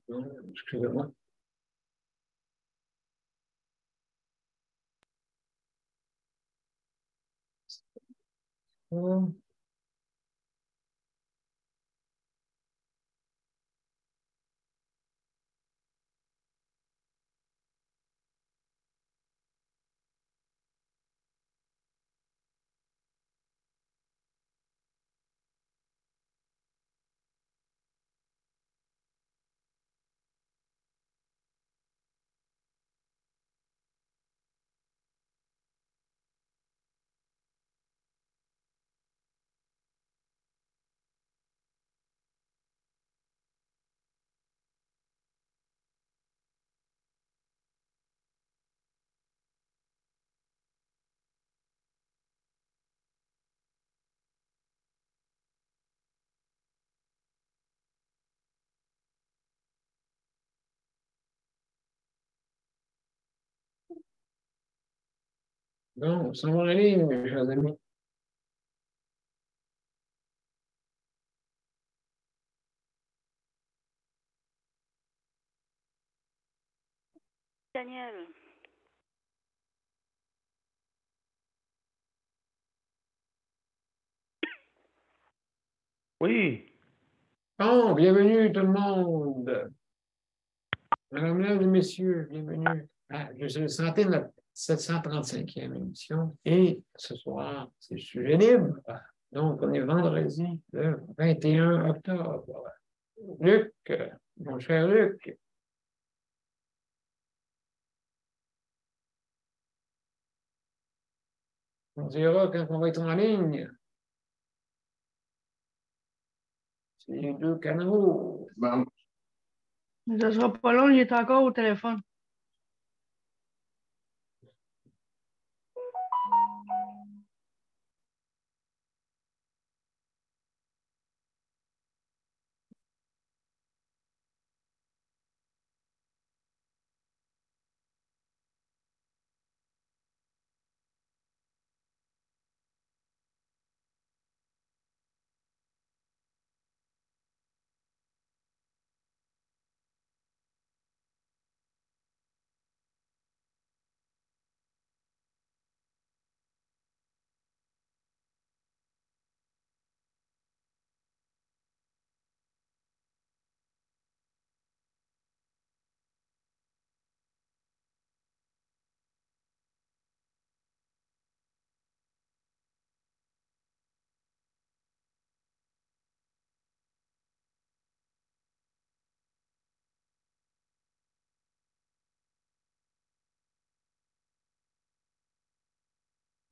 Excusez-moi. Bon, ça va aller, mes chers amis. Daniel. Oui. Bon, bienvenue tout le monde. Mesdames, et messieurs, bienvenue. Je suis santé de notre 735e émission et ce soir, c'est sujet libre. Donc, on est vendredi le 21 octobre. Luc, mon cher Luc. On dira quand on va être en ligne. C'est les deux canaux. Bon. Mais ça sera pas long, il est encore au téléphone.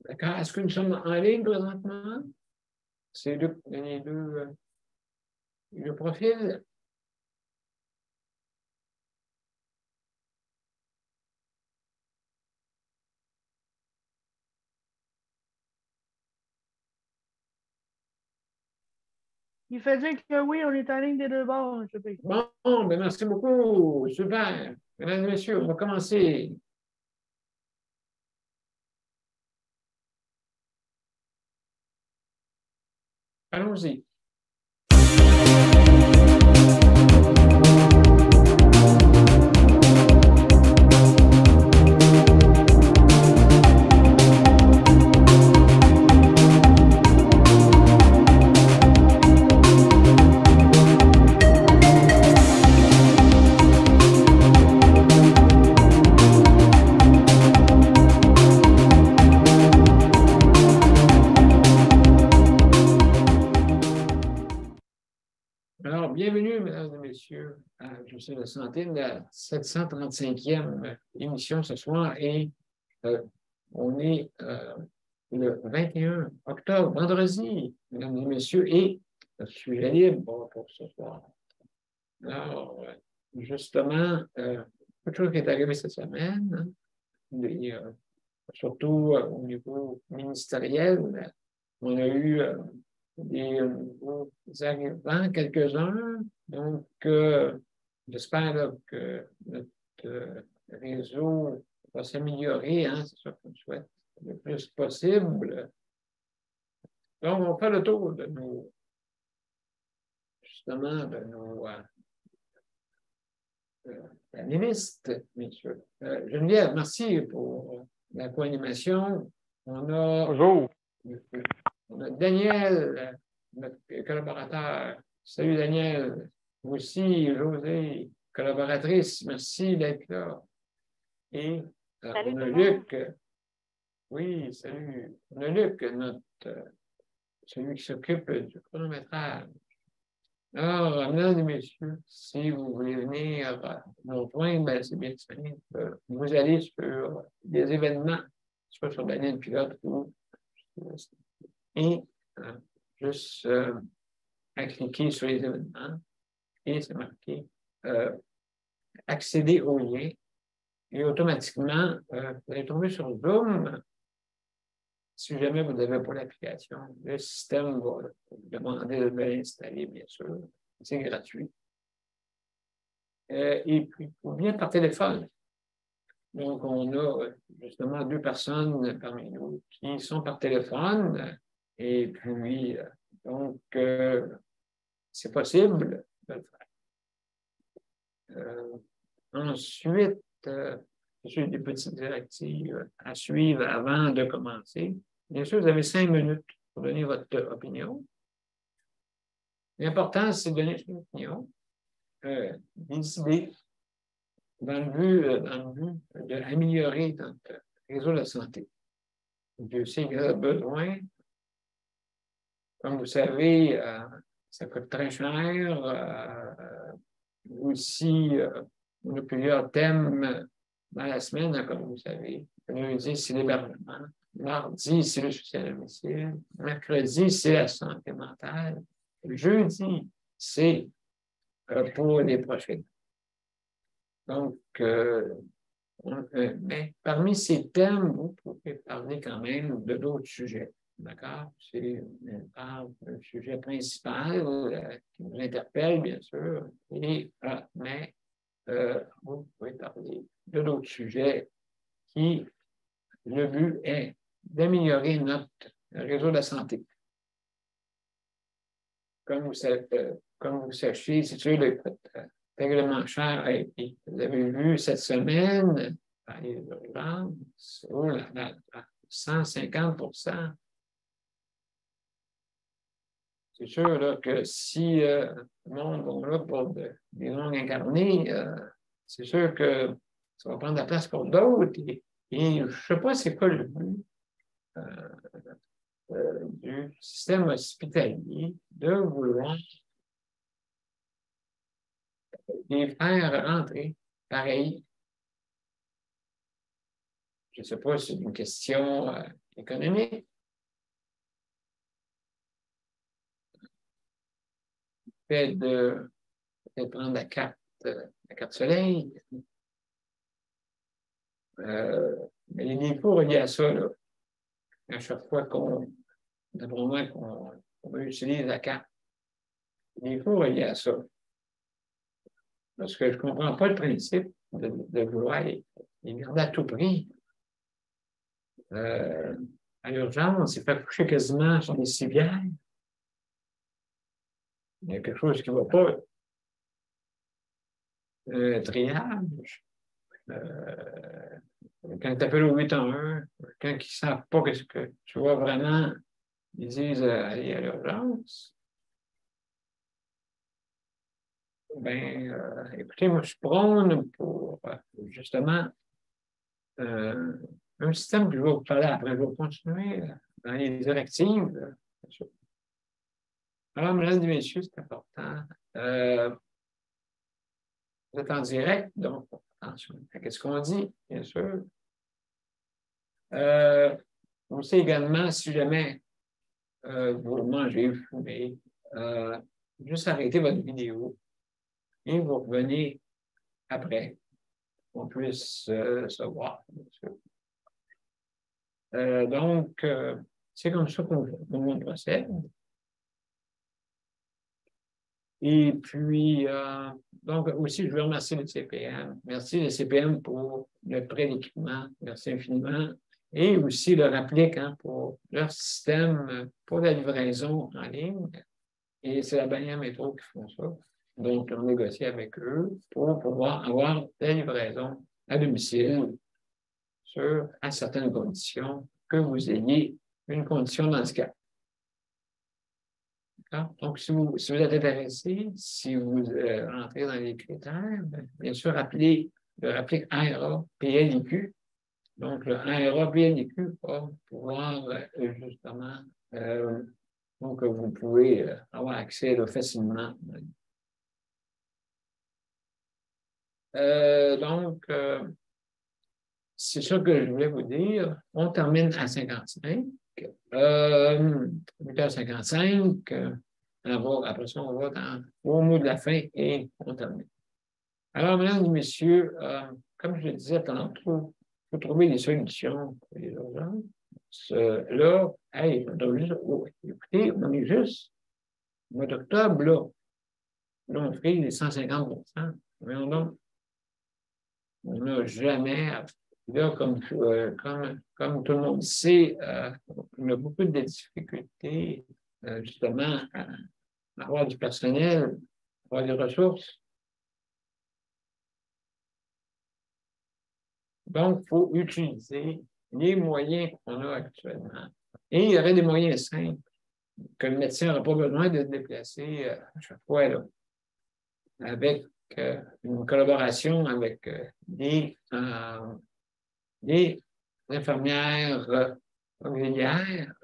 D'accord. Est-ce que nous sommes en ligne présentement? C'est les deux profils. Il fait dire que oui, on est en ligne des deux bords, M. P. Bon, ben merci beaucoup. Super. Mesdames et messieurs, on va commencer. Allons-y. Alors, bienvenue, mesdames et messieurs. Je suis le santé de la 735e émission ce soir et on est le 21 octobre, vendredi, mesdames et messieurs, et je suis libre pour ce soir. Alors, justement, beaucoup de choses qui est arrivé cette semaine, hein, surtout au niveau ministériel. On a eu des nouveaux arrivants, quelques-uns. Donc, j'espère là, que notre réseau va s'améliorer, hein, c'est ça qu'on souhaite le plus possible. Donc, on fait le tour de nos, justement, de nos la ministre, messieurs. Geneviève, merci pour la co-animation. Bonjour. On a Daniel, notre collaborateur. Salut Daniel. Vous aussi, José, collaboratrice. Merci d'être là. Et on a Luc. Oui, salut. On a Luc, celui qui s'occupe du chronométrage. Alors, mesdames et messieurs, si vous voulez venir nous rejoindre, ben, c'est bien disponible. Vous allez sur des événements, soit sur la ligne pilote ou et juste à cliquer sur les événements et c'est marqué accéder au lien et automatiquement, vous allez tomber sur Zoom. Si jamais vous n'avez pas l'application, le système va vous demander de l'installer, bien sûr. C'est gratuit. Et puis, ou bien par téléphone. Donc, on a justement 2 personnes parmi nous qui sont par téléphone. Et puis, donc, c'est possible de le faire. Ensuite, j'ai des petites directives à suivre avant de commencer. Bien sûr, vous avez 5 minutes pour donner votre opinion. L'important, c'est de donner son opinion, des idées dans le but d'améliorer notre réseau de la santé. Dieu sait qu'il y a besoin. Comme vous savez, ça coûte très cher. Aussi, on a plusieurs thèmes dans la semaine, comme vous savez. Lundi, c'est l'hébergement. Mardi, c'est le soutien à domicile. Mercredi, c'est la santé mentale. Jeudi, c'est pour les prochains. Donc, mais parmi ces thèmes, vous pouvez parler quand même de d'autres sujets. D'accord? C'est un sujet principal qui nous interpelle, bien sûr, mais vous pouvez parler de d'autres sujets qui, le but est d'améliorer notre réseau de la santé. Comme vous sachez, c'est sûr, le règlement cher a été. Vous avez vu cette semaine, dans les urgences, 150%. C'est sûr là, que si le monde va là pour des longues incarnées, c'est sûr que ça va prendre la place pour d'autres. Et je ne sais pas c'est quoi le but du système hospitalier de vouloir les faire rentrer pareil. Je ne sais pas si c'est une question économique. Fait de prendre la carte soleil. Mais les défauts reliés à ça, là, à chaque fois qu'on utilise la carte, les défauts reliés à ça. Parce que je ne comprends pas le principe de vouloir les garder à tout prix. À l'urgence, il fait coucher quasiment sur des civières. Il y a quelque chose qui ne va pas. Triage. Quand tu appelles au 811, quand ils ne savent pas ce que tu vois vraiment, ils disent aller à l'urgence. Ben, écoutez, moi, je prône pour justement un système que je vais vous parler après. Je vais continuer dans les directives. Alors, mesdames et messieurs, c'est important. Vous êtes en direct, donc attention. Qu'est-ce qu'on dit, bien sûr? On sait également, si jamais vous mangez, vous fumez, juste arrêtez votre vidéo et vous revenez après, qu'on puisse se voir, bien sûr. Donc, c'est comme ça qu'on procède. Et puis, donc aussi, je veux remercier le CPM. Merci le CPM pour le prêt d'équipement. Merci infiniment. Et aussi le rappeler pour leur système pour la livraison en ligne. Et c'est la bannière métro qui font ça. Donc, on négocie avec eux pour pouvoir avoir la livraison à domicile à certaines conditions, que vous ayez une condition d'handicap. Donc, si vous êtes intéressé, si vous rentrez dans les critères, bien sûr, rappelez ARA PLIQ. Donc, le ARA PLIQ va pouvoir justement, donc vous pouvez avoir accès facilement. Donc, c'est ça que je voulais vous dire. On termine à 55. 8h55. Après ça, on va au mot de la fin et on termine. Alors, mesdames et messieurs, comme je le disais tantôt, il faut trouver des solutions pour les urgences. Là, hey, écoutez, on est juste au mois d'octobre, là on fait les 150 %. Mais on n'a jamais, là, comme tout le monde sait, on a beaucoup de difficultés, justement, à avoir du personnel, avoir des ressources. Donc, il faut utiliser les moyens qu'on a actuellement. Et il y aurait des moyens simples, que le médecin n'aura pas besoin de se déplacer à chaque fois, là, avec une collaboration avec des infirmières auxiliaires,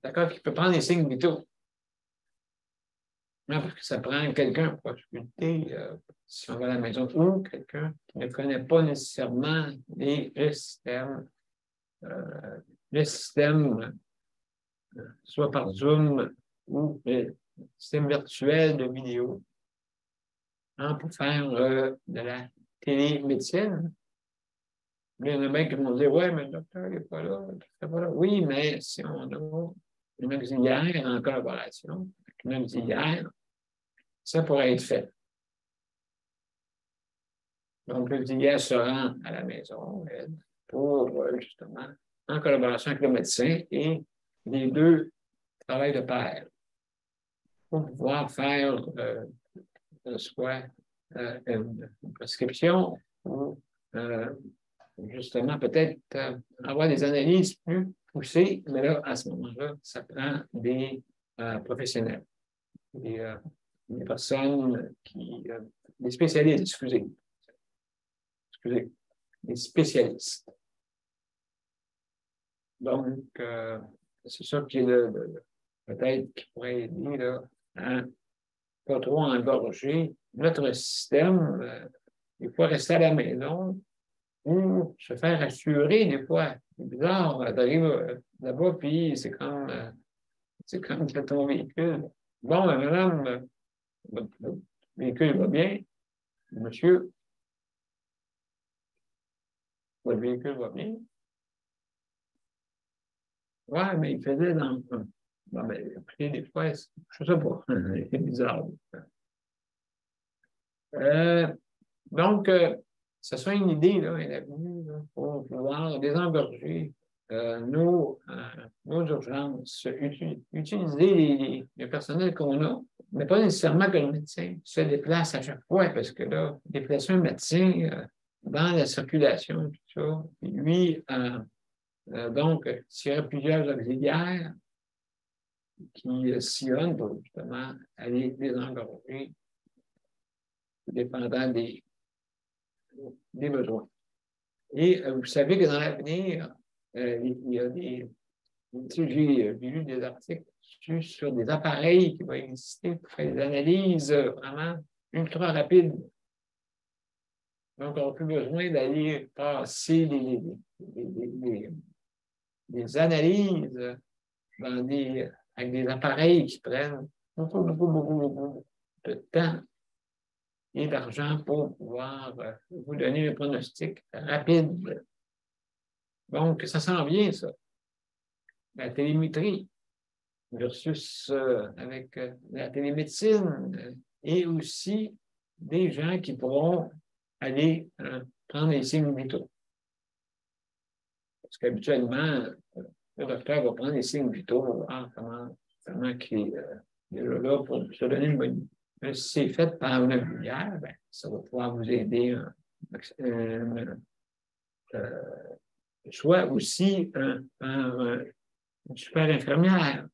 d'accord, qui peut prendre des signes vitaux. Non, parce que ça prend quelqu'un pour ausculter si on va à la maison ou quelqu'un qui ne connaît pas nécessairement le système, soit par Zoom ou le système virtuel de vidéo, pour faire de la télémédecine. Mais il y en a bien qui vont dire, ouais, mais le docteur n'est pas là, Oui, mais si on a une auxiliaire en collaboration avec une auxiliaire, ça pourrait être fait. Donc, l'auxiliaire se rend à la maison pour, justement, en collaboration avec le médecin, et les deux travaillent de pair pour pouvoir faire soit une prescription ou justement peut-être avoir des analyses plus poussées, mais là, à ce moment-là, ça prend des professionnels, des personnes des spécialistes, excusez, des spécialistes. Donc, c'est ça qui est peut-être qui pourrait aider là, à pas trop engorger notre système. Il faut rester à la maison ou se faire assurer des fois. C'est bizarre d'arriver là-bas, puis c'est comme ton véhicule. Bon, madame, votre véhicule va bien. Monsieur, votre véhicule va bien. Ouais, mais il faisait dans. Bon, mais écoutez, des fois, je sais pas, c'est bizarre. Donc, ce serait une idée, là, à l'avenir, pour pouvoir désengorger nos urgences, utiliser les personnels qu'on a, mais pas nécessairement que le médecin se déplace à chaque fois, parce que là, déplacer un médecin dans la circulation, tout ça, puis lui, donc, s'il y a plusieurs auxiliaires qui sillonnent pour justement aller désengorger, dépendant des besoins. Et vous savez que dans l'avenir, il y a j'ai lu des articles sur des appareils qui vont exister pour faire des analyses vraiment ultra rapides. Donc, on n'a plus besoin d'aller passer des analyses avec des appareils qui prennent beaucoup de temps et d'argent pour pouvoir vous donner un pronostic rapide. Donc, ça sent bien, ça. La télémétrie versus avec la télémédecine et aussi des gens qui pourront aller prendre les signes vitaux. Parce qu'habituellement, le docteur va prendre les signes vitaux, voir comment déjà là pour se donner une bonne idée. Mais si c'est fait par une lumière, ben, ça va pouvoir vous aider soit aussi par une super infirmière.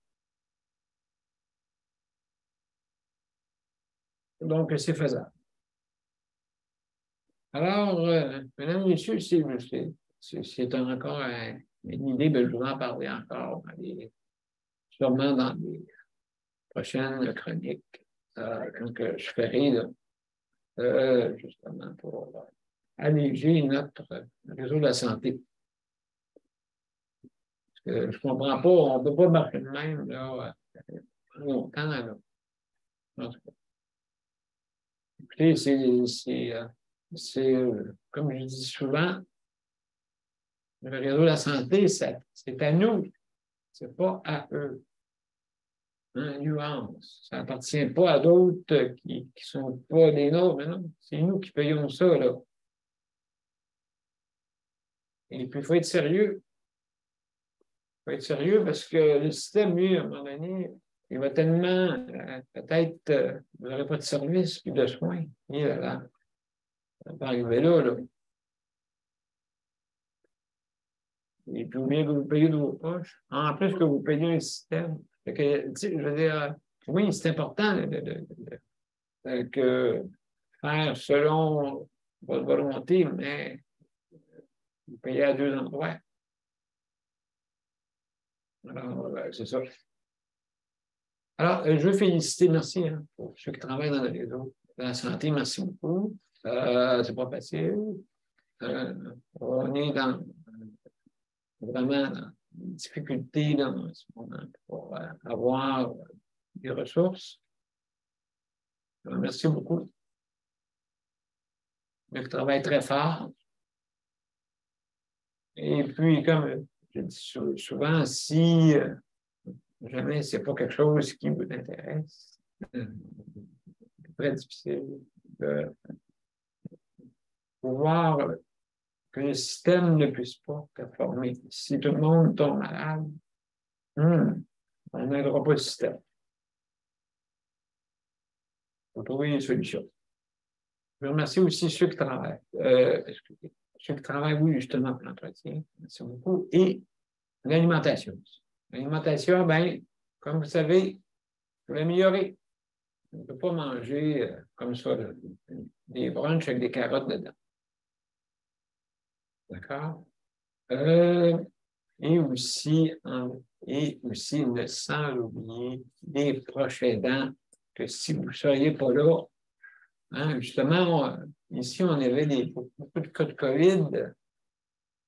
Donc, c'est faisable. Alors, mesdames et messieurs, c'est encore une idée, mais je vais en parler encore sûrement dans les prochaines chroniques, quand je ferai, justement, pour alléger notre réseau de la santé. Parce que je ne comprends pas, on ne peut pas marcher de même là, longtemps. Là. Écoutez, comme je dis souvent, le réseau de la santé, c'est à nous, ce n'est pas à eux. Une nuance. Ça n'appartient pas à d'autres qui ne sont pas des nôtres, mais non, c'est nous qui payons ça, là. Et puis, il faut être sérieux. Il faut être sérieux parce que le système, lui, à un moment donné, il va tellement, peut-être, vous n'aurez pas de service puis de soins. Et là, ça va arriver là, là. Et puis, bien que vous payez de vos poches, en plus que vous payez un système. Fait que, je veux dire, oui, c'est important que faire selon votre volonté, mais vous payez à deux endroits. Alors, c'est ça. Alors, je veux féliciter, merci pour ceux qui travaillent dans le réseau de la santé. Merci beaucoup. C'est pas facile. On est vraiment dans une difficulté dans ce moment pour avoir des ressources. Alors, merci beaucoup. Je travaille très fort. Et puis, comme je dis souvent, si jamais ce n'est pas quelque chose qui vous intéresse, c'est très difficile de pouvoir que le système ne puisse pas performer. Si tout le monde tombe malade, on n'aidera pas le système. Il faut trouver une solution. Je remercie aussi ceux qui travaillent. Ceux qui travaillent, oui, justement, pour l'entretien. Merci beaucoup. Et l'alimentation. L'alimentation, bien, comme vous savez, il faut l'améliorer. On ne peut pas manger comme ça des brunchs avec des carottes dedans. D'accord? Et aussi, sans oublier, les proches aidants, que si vous ne seriez pas là, hein, justement, ici, on avait beaucoup de cas de COVID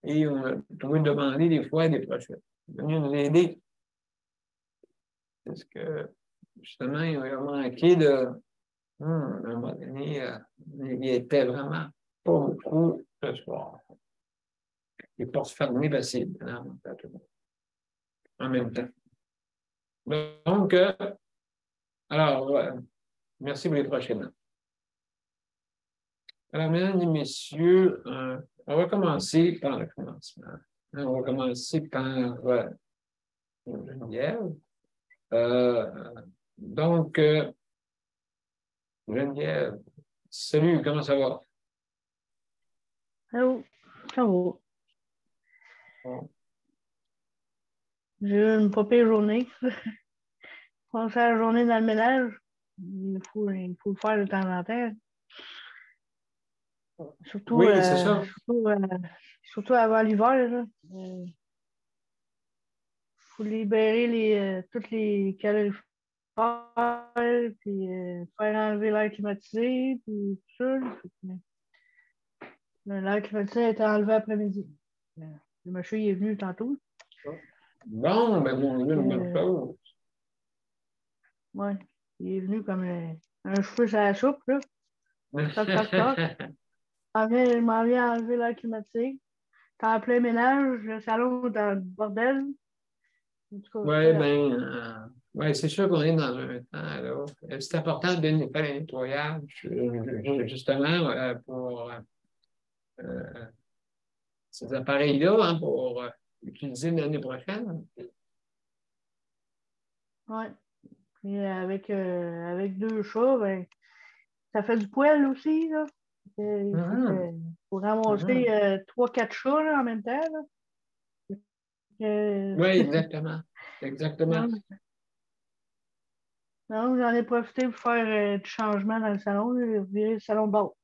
et on a trouvé demander des fois des proches aidants. Venir nous aider. Parce que, justement, il a manqué de. À un moment donné, il était vraiment pas beaucoup ce soir. Les portes fermées, ben, c'est en même temps. Donc, alors, merci pour les prochaines. Alors, mesdames et messieurs, on va commencer par le commencement. On va commencer par Geneviève. Donc, Geneviève, salut, comment ça va? Allô, ça va. Bon. J'ai eu une pas pire journée. Commencer la journée dans le ménage. Il faut le faire de temps en temps. Surtout, Oui, c'est ça. surtout avant l'hiver. Il faut libérer toutes les calorifères, puis faire enlever l'air climatisé, puis tout ça. L'air climatisé a été enlevé après-midi. Le monsieur il est venu tantôt. Bon, ben bon, une bonne chose. Oui, il est venu comme un cheveu sur la soupe, là. Toc, toc, toc. Il m'en vient enlever l'air climatisé. T'es en plein ménage, le salon est dans le bordel. Oui, bien, c'est sûr qu'on est dans un temps, là. C'est important de faire un nettoyage, justement, pour ces appareils-là, hein, pour utiliser l'année prochaine. Oui. Et avec deux chats, ben, ça fait du poêle aussi, là. Il faut ramasser Mhm. 3-4 chats là, en même temps. Là. Oui, Euh, exactement. Exactement. non, non, j'en ai profité pour faire du changement dans le salon, là, virer le salon de bord.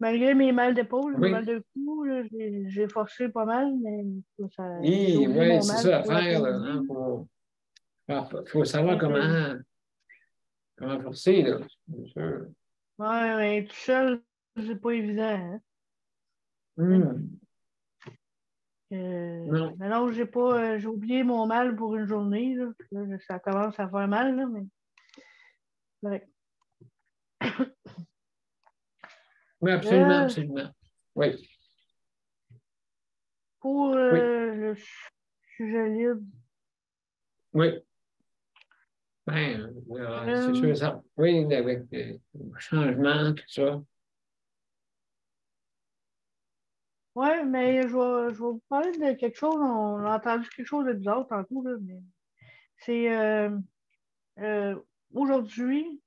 Malgré mes mal d'épaule, mes mal Oui. de cou, là, j'ai forcé pas mal, mais j'ai Oui, oublié oui, mon c'est mal ça à pour faire, là, l'après-midi. hein, faut savoir comment forcer, là. C'est sûr. Ouais, mais tout seul, c'est pas évident. Hein. Hmm. Non. Mais non, j'ai pas, j'ai oublié mon mal pour une journée. Là. Là, ça commence à faire mal, là, mais ouais. Oui, absolument, Euh, absolument. Oui, pour oui, le sujet libre, oui. Ben, c'est euh, sûr, ça. Oui, avec le changement, tout ça. ouais, mais je vais vous parler de quelque chose. On a entendu quelque chose de bizarre tantôt, là, mais c'est euh, aujourd'hui,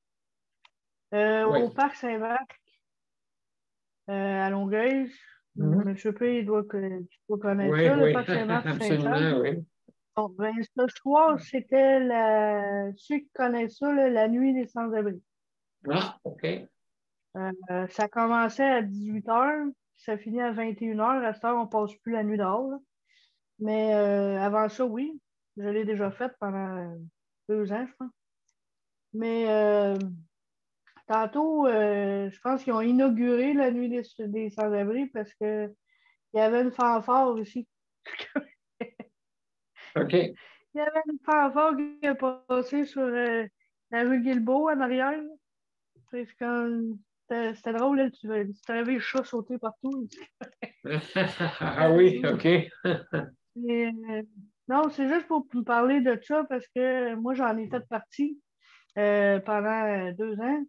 au Oui. parc Saint-Marc, à Longueuil. Mhm. Monsieur P, tu dois connaître Oui, ça, le oui, parc Saint-Marc Saint-Charles. absolument, oui. Bon, ben, ce soir, c'était ceux qui connaissent ça, là, la nuit des sans-abri. Ah, OK. Ça commençait à 18h, ça finit à 21h. À cette heure, on passe plus la nuit dehors. Là. Mais avant ça, oui, je l'ai déjà fait pendant 2 ans, je pense. Mais tantôt, je pense qu'ils ont inauguré la nuit des sans-abri parce que il y avait une fanfare aussi. OK. Il y avait une fanfare qui est passée sur la rue Guilbeault en arrière. C'est comme... C'était drôle, là, tu avais le chat sauter partout. Ah oui, OK. Mais, non, c'est juste pour me parler de ça parce que moi, j'en ai fait partie pendant 2 ans.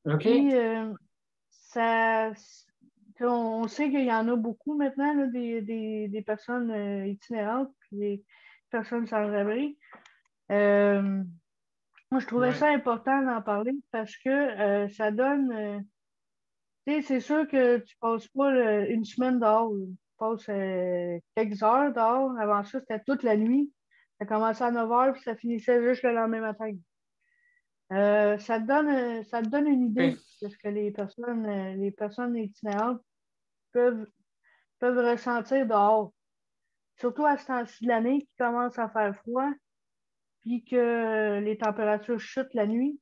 OK. Puis, ça, on sait qu'il y en a beaucoup maintenant, là, des personnes itinérantes, puis des personnes sans abri. Euh, Moi, je trouvais Ouais. ça important d'en parler parce que ça donne. Tu sais, c'est sûr que tu passes pas une semaine dehors. Là. Tu passes quelques heures dehors. Avant ça, c'était toute la nuit. Ça commençait à 9h puis ça finissait juste le lendemain matin. Ça te donne une idée OK. de ce que les personnes itinérantes peuvent, peuvent ressentir dehors. Surtout à ce temps-ci de l'année qui commence à faire froid, puis que les températures chutent la nuit.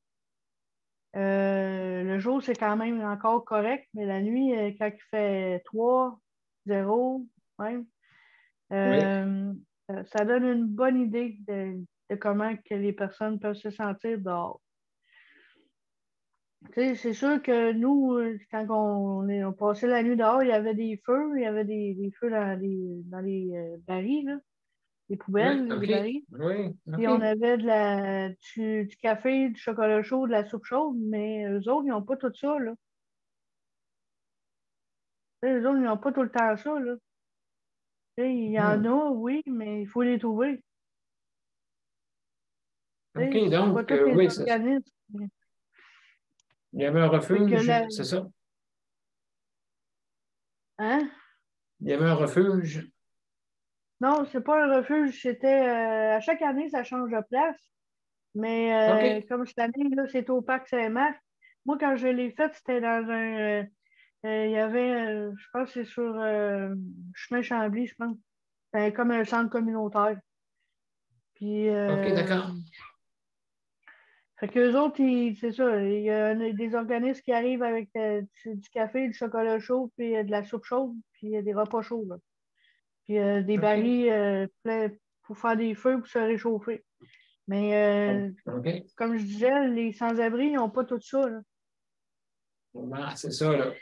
Le jour, c'est quand même encore correct, mais la nuit, quand il fait 3, 0, même, Oui. euh, ça donne une bonne idée de comment que les personnes peuvent se sentir dehors. Tu sais, c'est sûr que nous, quand on passait la nuit dehors, il y avait des feux, il y avait des feux dans les barils, là, les Oui, poubelles, les OK. barils. Oui, Puis on OK. avait du café, du chocolat chaud, de la soupe chaude, mais eux autres, ils n'ont pas tout ça, là. Tu sais, eux autres, ils n'ont pas tout le temps ça, là. Tu sais, il y en Hmm. a, oui, mais il faut les trouver. Tu sais, OK, c'est pas donc, tous les oui, organismes. il y avait un Fait que refuge, c'est ça? hein? Il y avait un refuge. Non, c'est pas un refuge, c'était à chaque année, ça change de place. Mais OK. comme cette année, là, c'est au Parc Saint-Marc. Moi, quand je l'ai fait, c'était dans il y avait, je pense que c'est sur Chemin Chambly, je pense. C'était comme un centre communautaire. Puis, OK, d'accord. fait qu'eux autres, c'est ça, il y a des organismes qui arrivent avec du café, du chocolat chaud, puis de la soupe chaude, puis des repas chauds, là. Puis des OK. barils pleins pour faire des feux pour se réchauffer. Mais OK. comme je disais, les sans-abri, ils n'ont pas tout ça, là. Ah, c'est ça, là.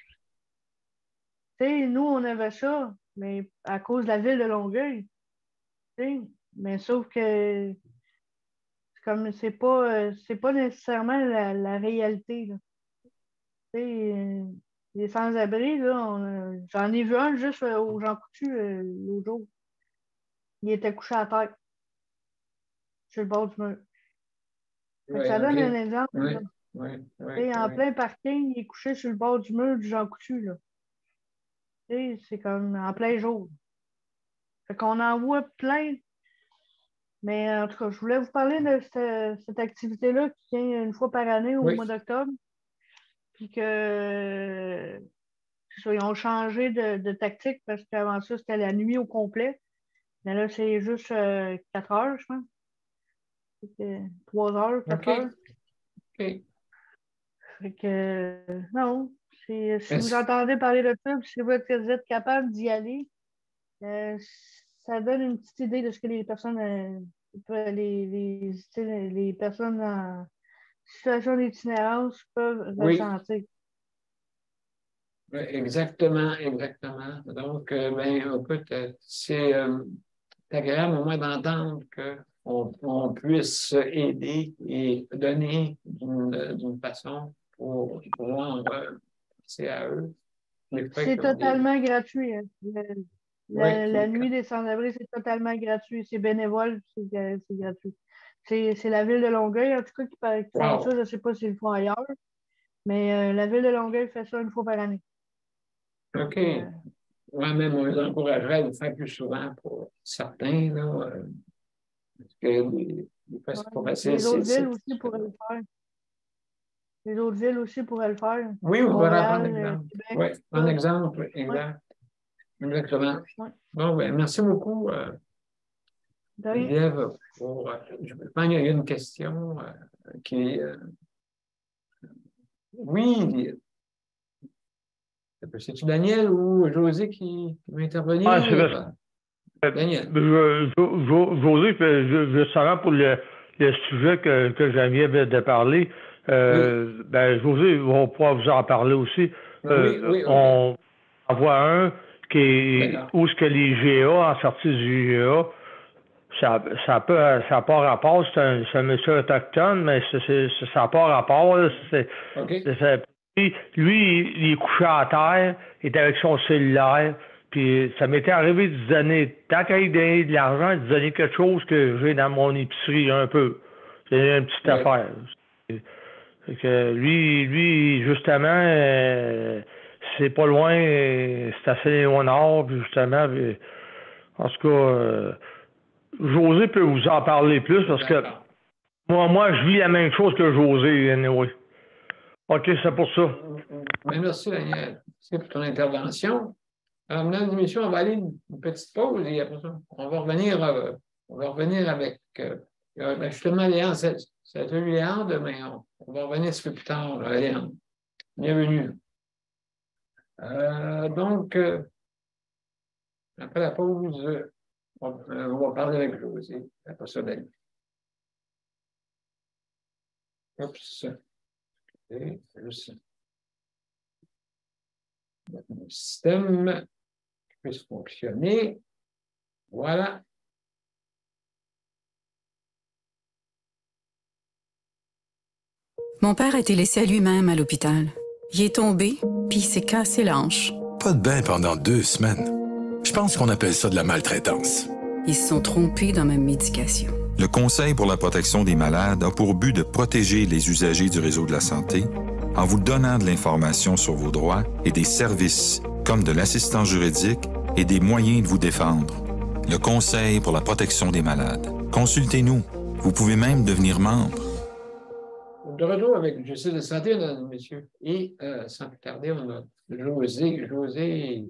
Tu sais, nous, on avait ça, mais à cause de la ville de Longueuil, tu sais. Mais sauf que c'est pas nécessairement la réalité, là. Tu sais, les sans-abri, là, j'en ai vu un juste au Jean Coutu l'autre jour. Il était couché à terre. sur le bord du mur. Oui, Ça donne OK. un exemple. Oui, Là. oui, oui, En oui. plein parking, il est couché sur le bord du mur du Jean Coutu. Là. C'est comme en plein jour. Fait qu'on en voit plein. Mais en tout cas, je voulais vous parler de cette activité-là qui vient une fois par année au Oui, mois d'octobre. Puis que ils ont changé de tactique parce qu'avant ça, c'était la nuit au complet. Mais là, c'est juste 4 heures, je pense. C'était 3 heures, 4 OK, heures. OK. Fait que non. Si vous Est-ce- entendez parler de ça, puis si vous êtes capable d'y aller, euh, ça donne une petite idée de ce que les personnes, les personnes en situation d'itinérance peuvent Oui, ressentir. oui, exactement, exactement. Donc, ben, écoute, c'est agréable au moins d'entendre qu'on puisse aider et donner d'une façon pour pouvoir penser à eux. Les frais C'est qu'ils ont des... totalement gratuit. Hein. Oui, La nuit des sans-abri, c'est totalement gratuit. C'est bénévole, c'est gratuit. C'est la ville de Longueuil, en tout cas, qui font wow, ça. Je ne sais pas s'ils le font ailleurs, mais la ville de Longueuil fait ça une fois par année. OK. Euh, Moi-même, on les encouragerait à le faire plus souvent pour certains, là, parce que des fois, ouais. c'est pas facile. Les autres villes aussi pourraient le faire. Les autres villes aussi pourraient le faire. Oui, on pourrait en prendre Montréal, exemple. Québec, Oui, tout un ça. exemple, Ouais, exact. Exactement. ouais. Bon, ben, merci beaucoup, De rien. Geneviève, je pense qu'il y a une question qui est... oui, c'est-tu Daniel ou José qui va Ah, c'est intervenir? Daniel. José, justement pour le sujet que j'avais de parler, Oui, ben, José, on pourra vous en parler aussi. oui, oui, OK. On en voit un D'accord. où ce que les GA, en sortie du GA, ça n'a pas rapport, c'est un monsieur autochtone, mais ça n'a pas rapport, là, OK. lui, il est couché à terre, il est avec son cellulaire, puis ça m'était arrivé de lui donner, tant qu'il donner de l'argent, de donner quelque chose que j'ai dans mon épicerie un peu. C'est une petite Oui. affaire. Fait que lui, justement, c'est pas loin, c'est assez loin nord, puis justement, puis, en tout cas, José peut vous en parler plus parce que D'accord. moi, je vis la même chose que José, anyway. OK, c'est pour ça. Ben, merci, Daniel. Merci pour ton intervention. Alors, mesdames et messieurs, on va aller une petite pause et après ça, on va revenir avec ben, justement Léandre, c'est celui Léandre, mais on va revenir un petit peu plus tard, Léandre. Bienvenue. Donc, après la pause, on va parler avec José. Après ça, Daniel. Oups. Et juste mon système puisse fonctionner. Voilà. Mon père a été laissé à lui-même à l'hôpital. Il est tombé, puis il s'est cassé la hanche. Pas de bain pendant 2 semaines. Je pense qu'on appelle ça de la maltraitance. Ils se sont trompés dans ma médication. Le Conseil pour la protection des malades a pour but de protéger les usagers du réseau de la santé en vous donnant de l'information sur vos droits et des services comme de l'assistance juridique et des moyens de vous défendre. Le Conseil pour la protection des malades. Consultez-nous. Vous pouvez même devenir membre. De retour avec Justice de santé, mesdames et messieurs. Et sans plus tarder, on a José. José,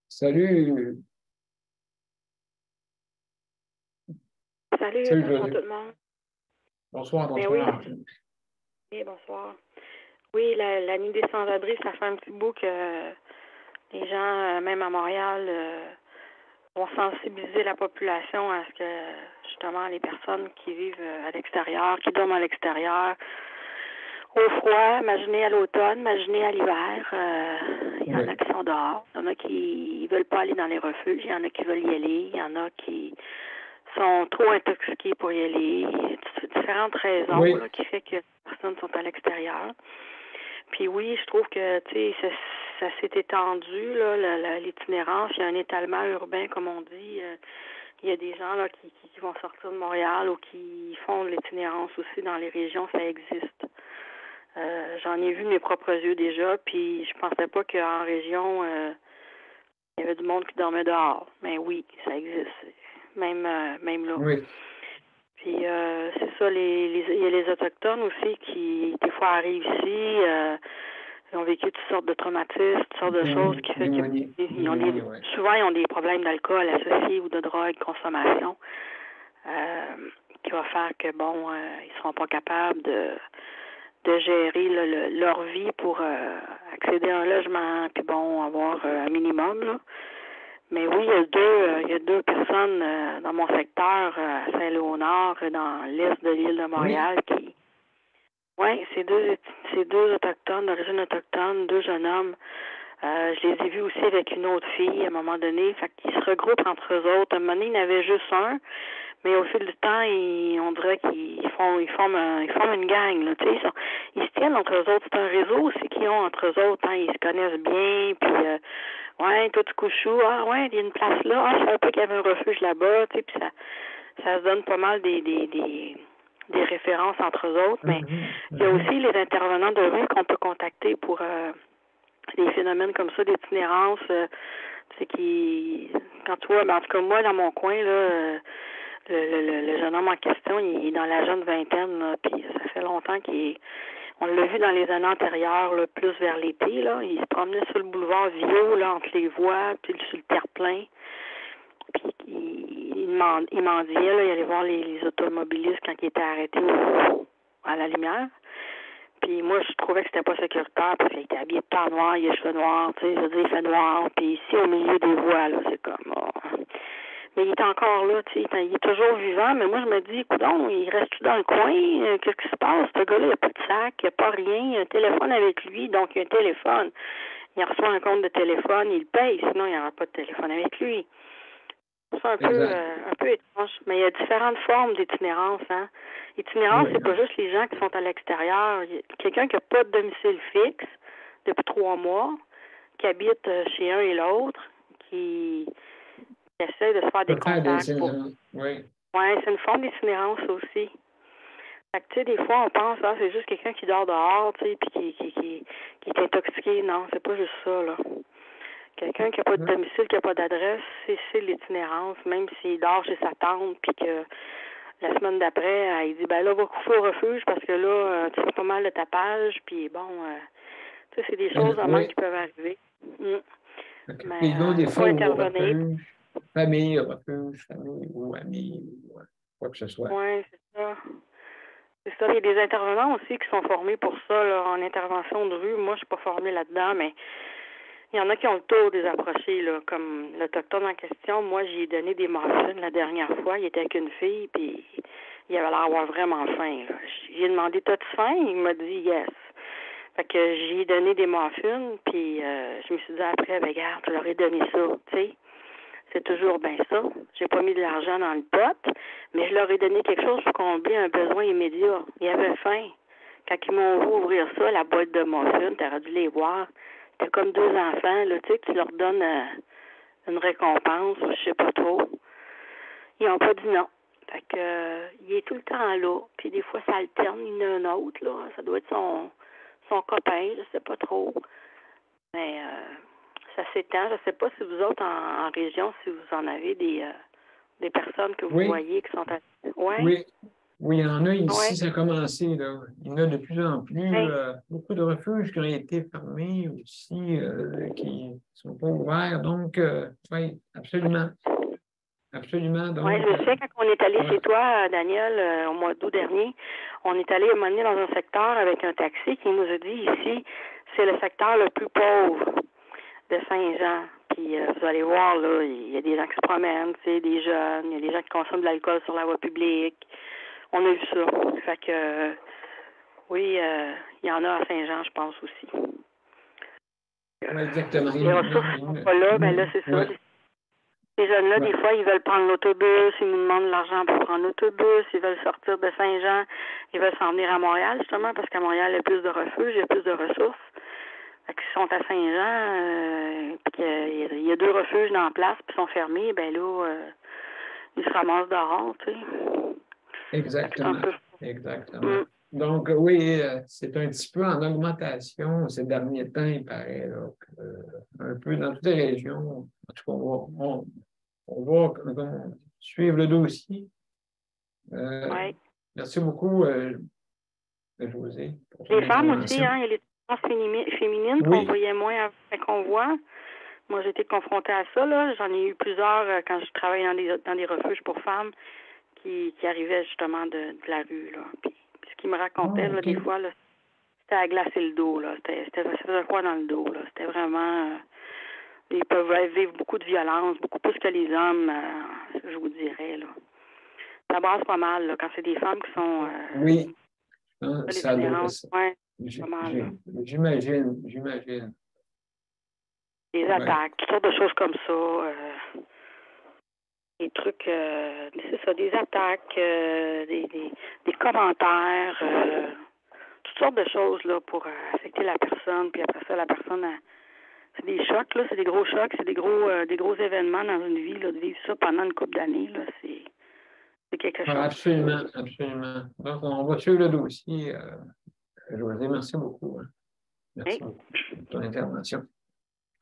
salut. Salut, Salut, bonsoir José. tout le monde. Bonsoir, Ben bonsoir. oui, bonsoir. Oui, la nuit des sans-abri, ça fait un petit bout que les gens, même à Montréal, vont sensibiliser la population à ce que, justement, les personnes qui vivent à l'extérieur, qui dorment à l'extérieur, au froid, imaginez à l'automne, imaginez à l'hiver, il y en a qui sont dehors, il y en a qui veulent pas aller dans les refuges, il y en a qui veulent y aller, il y en a qui sont trop intoxiqués pour y aller. Différentes raisons là, qui fait que les personnes sont à l'extérieur. Puis oui, je trouve que ça s'est étendu, là, l'itinérance. Il y a un étalement urbain, comme on dit, il y a des gens là qui vont sortir de Montréal ou qui font de l'itinérance aussi dans les régions, ça existe. J'en ai vu de mes propres yeux déjà, puis je pensais pas qu'en région, il y avait du monde qui dormait dehors. Mais oui, ça existe. Même là. Oui. Puis c'est ça, il y a les Autochtones aussi qui, des fois, arrivent ici, ils ont vécu toutes sortes de traumatismes, toutes sortes de choses qui fait que souvent ils ont des problèmes d'alcool associés ou de drogue, consommation, qui va faire que ils seront pas capables de gérer leur vie pour accéder à un logement, puis avoir un minimum, là. Mais oui, il y a deux personnes dans mon secteur, à Saint-Léonard, dans l'est de l'île de Montréal, qui... Oui, c'est deux autochtones, d'origine autochtone, deux jeunes hommes. Je les ai vus aussi avec une autre fille à un moment donné. Fait qu'ils se regroupent entre eux autres. À un moment donné, il y en avait juste un, mais au fil du temps, on dirait qu'ils forment une gang, là, tu sais. Ils se tiennent entre eux autres. C'est un réseau aussi qu'ils ont entre eux autres, hein. Ils se connaissent bien, puis ouais, toi tu couches où? Ah ouais, il y a une place là. Ah, je savais pas qu'il y avait un refuge là-bas, tu sais, puis ça se donne pas mal des références entre eux autres, mais il y a aussi les intervenants de rue qu'on peut contacter pour des phénomènes comme ça, d'itinérance, quand tu vois, en tout cas moi, dans mon coin, là, le jeune homme en question, il est dans la jeune vingtaine, là, puis ça fait longtemps on l'a vu dans les années antérieures, là, plus vers l'été, là, il se promenait sur le boulevard Viau, là, entre les voies, puis sur le terre-plein. Puis il mendiait, là, il allait voir les automobilistes quand ils étaient arrêtés à la lumière. Puis moi, je trouvais que c'était pas sécuritaire parce qu'il était habillé de temps noir, il a les cheveux noirs, tu sais, je veux dire, il fait noir. Puis ici, au milieu des voies, là, c'est comme... Mais il est encore là, tu sais, il est toujours vivant, mais moi, je me dis, coudonc, il reste-tu dans le coin? Qu'est-ce qui se passe? Ce gars-là, il n'a pas de sac, il n'a pas rien, il a un téléphone avec lui, donc il a un téléphone. Il reçoit un compte de téléphone, il le paye, sinon il n'y aura pas de téléphone avec lui. C'est un peu étrange, mais il y a différentes formes d'itinérance. Hein. Itinérance, c'est pas juste les gens qui sont à l'extérieur. Il y a quelqu'un qui n'a pas de domicile fixe depuis 3 mois, qui habite chez un et l'autre, qui essaie de se faire des contacts. Oui, c'est une forme d'itinérance aussi. Fait que, tu sais, des fois, on pense, c'est juste quelqu'un qui dort dehors, tu sais, puis qui est intoxiqué. Non, c'est pas juste ça, là. Quelqu'un qui n'a pas de domicile, qui n'a pas d'adresse, c'est l'itinérance, même s'il dort chez sa tante, puis que la semaine d'après, il dit, ben là, va coucher au refuge parce que là, tu fais pas mal de tapage, puis bon, tu sais, c'est des choses vraiment qui peuvent arriver. Mais il y a des fois refuge, famille ou amis, ou quoi que ce soit. Oui, c'est ça. C'est ça. Il y a des intervenants aussi qui sont formés pour ça, là, en intervention de rue. Moi, je suis pas formée là-dedans, mais il y en a qui ont le tour des approchés, là, comme l'Autochtone en question. Moi, j'y ai donné des muffins la dernière fois. Il était avec une fille, puis il avait l'air d'avoir vraiment faim. J'ai demandé, t'as-tu faim? Il m'a dit yes. Fait que j'ai donné des muffins, puis je me suis dit après, ben regarde, tu leur ai donné ça, tu sais. C'est toujours bien ça. J'ai pas mis de l'argent dans le pot, mais je leur ai donné quelque chose pour combler un besoin immédiat. Ils avaient faim. Quand ils m'ont vu ouvrir ça, la boîte de muffins, t'aurais dû les voir. C'était comme 2 enfants, là, tu sais, tu leur donnes une récompense, ou je sais pas trop. Ils n'ont pas dit non. Fait que il est tout le temps là. Puis des fois, ça alterne, il y en a un autre, là. Ça doit être son copain, je sais pas trop. Mais ça s'étend. Je sais pas si vous autres, en région, si vous en avez des personnes que vous voyez qui sont à... Oui, il y en a ici, ça a commencé. Là. Il y en a de plus en plus. Beaucoup de refuges qui ont été fermés aussi, qui ne sont pas ouverts. Donc, oui, absolument. Absolument. Oui, je sais, quand on est allé chez toi, Daniel, au mois d'août dernier, on est allé mener dans un secteur avec un taxi qui nous a dit ici, c'est le secteur le plus pauvre de Saint-Jean. Puis vous allez voir, là, il y a des gens qui se promènent, tu sais, des jeunes, il y a des gens qui consomment de l'alcool sur la voie publique. On a vu ça. Fait que, oui, il y en a à Saint-Jean, je pense aussi. Oui, exactement. Les ressources ne sont pas là, ben là, c'est ça. Ces jeunes-là, des fois, ils veulent prendre l'autobus, ils nous demandent de l'argent pour prendre l'autobus, ils veulent sortir de Saint-Jean, ils veulent s'en venir à Montréal, justement, parce qu'à Montréal, il y a plus de refuges, il y a plus de ressources. Fait qu'ils sont à Saint-Jean, puis qu'il y a 2 refuges dans la place, puis ils sont fermés, ben là, ils se ramassent dehors, tu sais. Exactement. Un peu... Exactement. Donc, oui, c'est un petit peu en augmentation ces derniers temps, il paraît, là, un peu dans toutes les régions. En tout cas, on va suivre le dossier. Oui. Merci beaucoup, José. Les femmes aussi, hein, il y a les violences féminines qu'on voyait moins avant qu'on voit. Moi, j'ai été confrontée à ça, là. J'en ai eu plusieurs quand je travaillais dans des refuges pour femmes qui arrivaient justement de la rue, là. Puis ce qu'ils me racontaient, là, des fois, là, c'était à glacer le dos, là. Ça faisait quoi dans le dos, là. C'était vraiment... ils peuvent vivre beaucoup de violence, beaucoup plus que les hommes, je vous dirais, là. Ça brasse pas mal, là, quand c'est des femmes qui sont... oui. Ça doit... Ouais, pas mal, j'imagine. Des attaques, toutes sortes de choses comme ça. Des trucs, c'est ça, des attaques, des commentaires, toutes sortes de choses là pour affecter la personne. Puis après ça, la personne, c'est des chocs, là, c'est des gros chocs, c'est des gros événements dans une vie, là, de vivre ça pendant une couple d'années, là, c'est quelque chose. Absolument. Donc, on va suivre le dossier. José, merci beaucoup. Hein. Merci beaucoup pour ton intervention.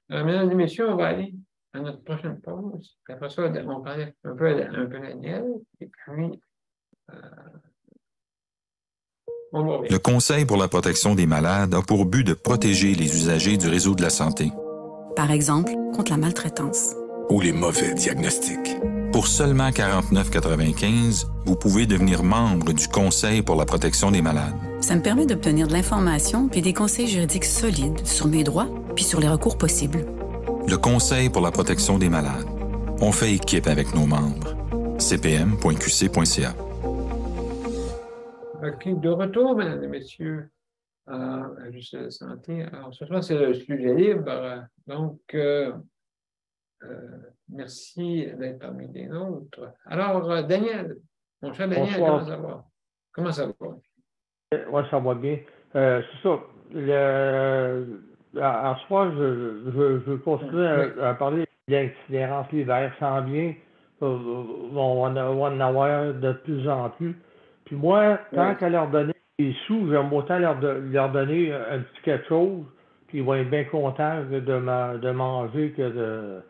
Mesdames et messieurs, on va aller à notre prochaine pause. Après ça, on parlait un peu d'Aniel. Et puis, on va revenir. Le Conseil pour la protection des malades a pour but de protéger les usagers du réseau de la santé. Par exemple, contre la maltraitance. Ou les mauvais diagnostics. Pour seulement 49,95 $, vous pouvez devenir membre du Conseil pour la protection des malades. Ça me permet d'obtenir de l'information puis des conseils juridiques solides sur mes droits puis sur les recours possibles. Le Conseil pour la protection des malades. On fait équipe avec nos membres. cpm.qc.ca. OK, de retour, mesdames et messieurs, à Juste la santé. Alors, ce soir, c'est le sujet libre. Donc, merci d'être parmi les nôtres. Alors, Daniel, mon cher Daniel, comment ça va? Oui, ça va bien. C'est ça. En soi, je veux continuer à parler de l'itinérance. L'hiver s'en vient. On va en avoir de plus en plus. Puis moi, tant qu'à leur donner des sous, j'aime autant leur donner un petit quelque chose. Puis ils vont être bien contents de manger que de...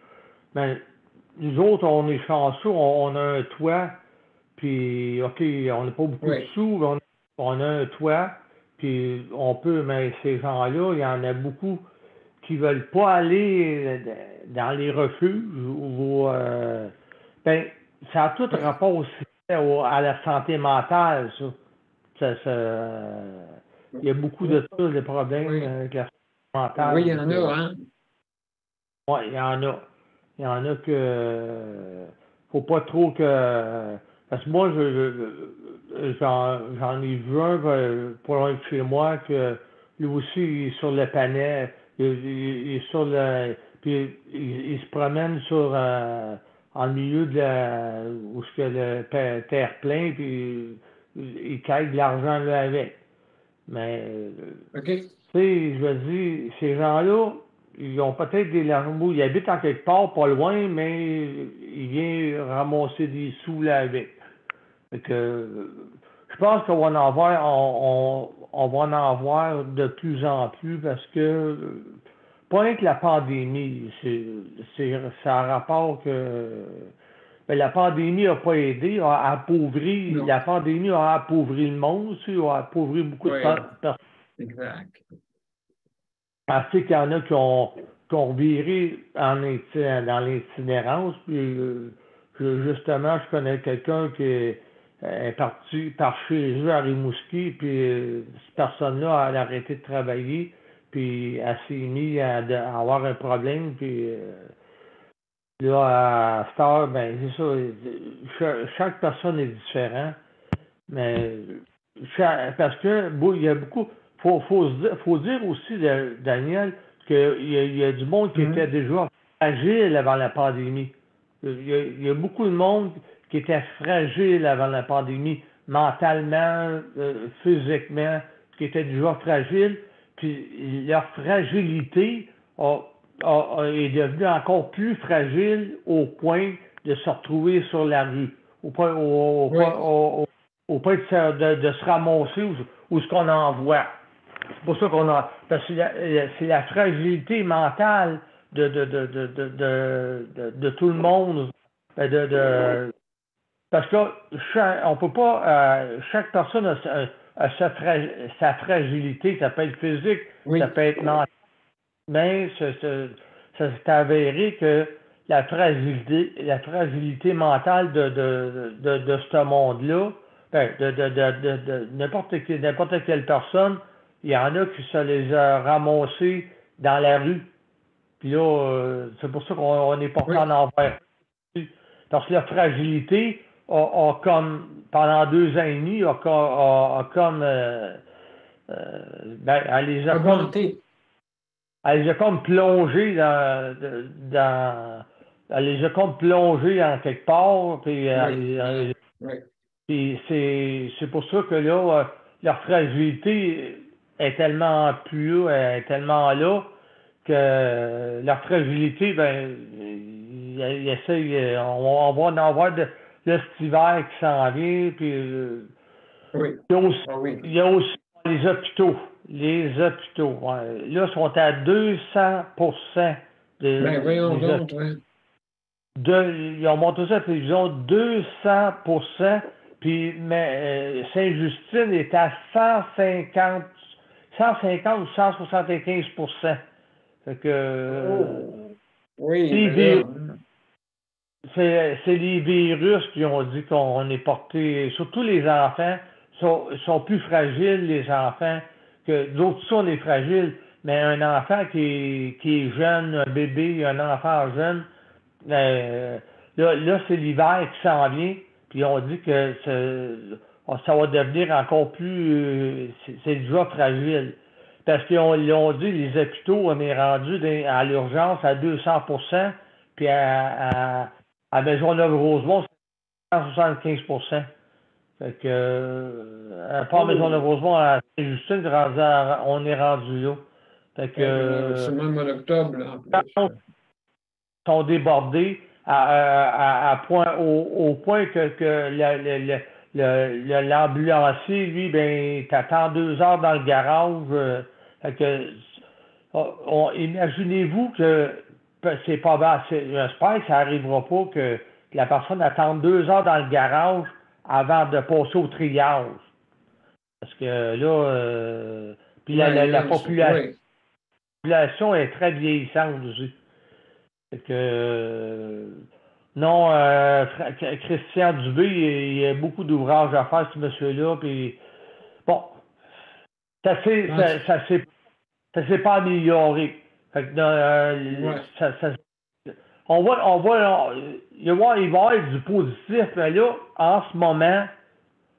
Mais nous autres, on est chanceux, on a un toit. Puis, OK, on n'a pas beaucoup de sous, mais on a un toit. Puis on peut, mais ces gens-là, il y en a beaucoup qui veulent pas aller dans les refuges ou ça a tout rapport aussi à la santé mentale, ça. Il y a beaucoup de ça, des problèmes avec la santé mentale. Oui, il y en a, hein? Oui, il y en a. Il y en a que faut pas trop que... Parce que moi, j'en ai vu un pas loin de chez moi que lui aussi, il est sur le panel, il est sur le... Puis il se promène en milieu de où il y a le terre-plein, puis il caille de l'argent là avec. Mais, tu sais, je veux dire, ces gens-là, ils ont peut-être des larmes, ils habitent en quelque part, pas loin, mais ils viennent ramasser des sous là avec. Fait que, je pense qu'on va en avoir, on va en avoir de plus en plus parce que, pas rien que la pandémie, ça a rapport que la pandémie n'a pas aidé, a appauvri, la pandémie a appauvri le monde aussi, a appauvri beaucoup de personnes. Exact. Assez qu'il y en a qui ont viré dans l'itinérance, puis justement, je connais quelqu'un qui est parti par chez eux à Rimouski, puis cette personne-là, elle a arrêté de travailler, puis elle s'est mise à avoir un problème, puis là, à cette heure, ben c'est ça, chaque personne est différente, mais parce que il y a beaucoup, faut dire aussi, Daniel, qu'il y a du monde qui était déjà fragile avant la pandémie. Il y a beaucoup de monde qui était fragile avant la pandémie, mentalement, physiquement, qui était déjà fragile, puis leur fragilité est devenue encore plus fragile au point de se retrouver sur la rue, au point de se ramasser où ce qu'on envoie. C'est pour ça qu'on a. Parce que c'est la fragilité mentale de tout le monde. Parce que on peut pas. Chaque personne a sa fragilité. Ça peut être physique, ça peut être mental. Mais ça s'est avéré que la fragilité mentale de ce monde-là, de n'importe quelle personne, il y en a qui se les a ramassés dans la rue. Puis là, c'est pour ça qu'on est porté en envers. Parce que la fragilité a comme, pendant 2 ans et demi, elle les a comme plongé elle les a comme plongés en quelque part. Puis, puis c'est pour ça que là, leur fragilité est tellement plus là, est tellement là que leur fragilité, il essaye, on va en avoir de cet hiver qui s'en vient. Puis, il y a aussi les hôpitaux. Les hôpitaux, là, sont à 200% ils ont monté ça à la télévision, 200%, puis Sainte-Justine est à 150 ou 175%. Fait que c'est les virus qui ont dit qu'on est porté, surtout les enfants, sont plus fragiles, les enfants, que d'autres on est fragiles, mais un enfant qui est jeune, un bébé, un enfant jeune, là c'est l'hiver qui s'en vient, puis on dit que ça va devenir encore plus, c'est déjà fragile. Parce qu'ils ont dit, les hôpitaux, on est rendu à l'urgence à 200%, puis à Maisonneuve-Rosemont, c'est 175%. Fait que, à part Maisonneuve-Rosemont, à Sainte-Justine, on est rendu là. Fait que, c'est même en octobre, là, en plus. Sont débordés au point que l'ambulancier, lui, t'attend 2 heures dans le garage. Fait que, imaginez-vous que c'est pas bas. J'espère que ça n'arrivera pas que la personne attende 2 heures dans le garage avant de passer au triage. Parce que là, puis la population est très vieillissante aussi. Fait que, non, Christian Dubé, il y a beaucoup d'ouvrages à faire, ce monsieur-là. Puis, bon, ça s'est pas amélioré. Fait que, il va y avoir du positif, mais là, en ce moment,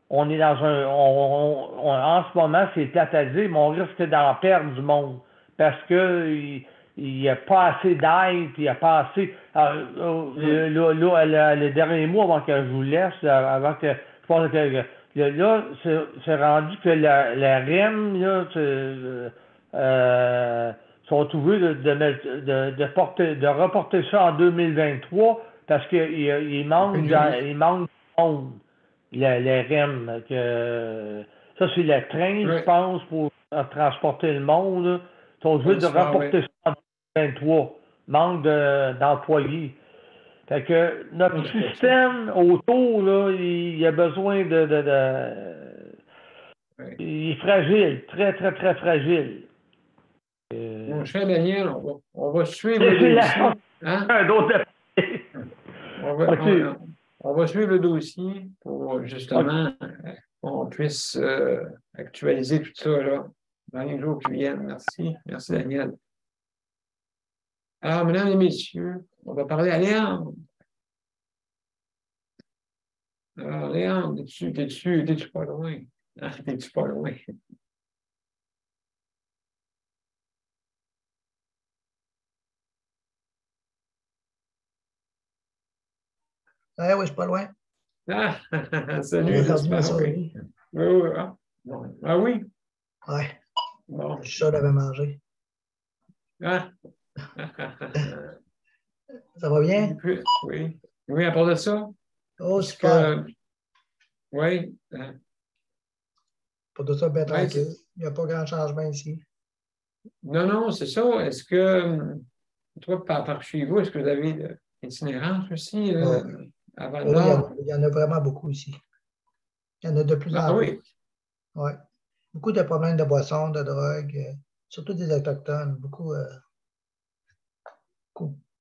on est dans en ce moment, c'est plate à dire, mais on risque d'en perdre du monde. Parce que il n'y a pas assez d'aide, puis il n'y a pas assez. Le dernier mot, avant que je vous laisse, avant que je pense que là, c'est rendu que la REM, là, sont ouverts de reporter ça en 2023 parce qu'il manque du monde, les REM. Ça, c'est le train, je pense, pour transporter le monde. Là. Ils sont obligés de reporter ça en 2023. Manque d'employés. Fait que notre système autour, là, il a besoin il est fragile, très, très, très fragile. Mon cher Daniel, on va suivre le dossier. On va suivre le dossier pour justement qu'on puisse actualiser tout ça là, dans les jours qui viennent. Merci. Merci, Daniel. Alors, mesdames et messieurs, on va parler à Léandre. Alors, Léandre, t'es-tu pas loin? T'es-tu pas loin? Oui, je suis pas loin. Ah, salut. Oui. Ah oui? Oui. Bon. Le chat l'avait mangé. Ah. Ça va bien? Oui. Oui, à part de ça, Oh, est-ce super. que, oui, Pour tout ça, bien oui, tranquille. Il n'y a pas grand changement ici. non, non, c'est ça. Est-ce que, toi, par chez vous, est-ce que vous avez l'itinérance aussi Oh, à Val oh, d'Or? il y en a vraiment beaucoup ici. Il y en a de plus Ah en plus. oui, Ouais. Beaucoup de problèmes de boissons, de drogue, surtout des Autochtones. Beaucoup.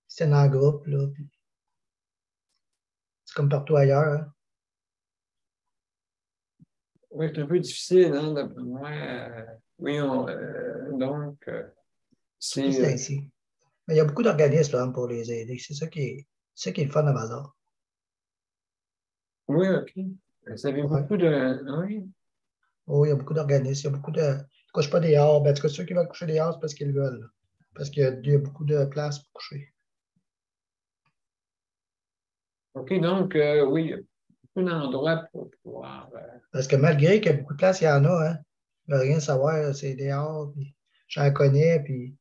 C'est en groupe, là. C'est comme partout ailleurs. Hein. oui, c'est un peu difficile, hein, d'après moi. Oui, donc, Tout c'est, c'est ici. Mais il y a beaucoup d'organismes là, pour les aider. C'est ça qui est le fun à Val-d'Or. oui, OK. Vous avez Ouais. beaucoup de, oui, Oh, il y a beaucoup d'organismes. Il y a beaucoup de. Ne couchent pas dehors. Ben, en tout cas, ceux qui veulent coucher dehors, c'est parce qu'ils le veulent. Là. Parce qu'il y a beaucoup de place pour coucher. OK, donc, oui, il y a beaucoup d'endroits pour pouvoir, Parce que malgré qu'il y a beaucoup de place, il y en a, hein. Ils ne veulent rien savoir, c'est dehors, puis j'en connais, puis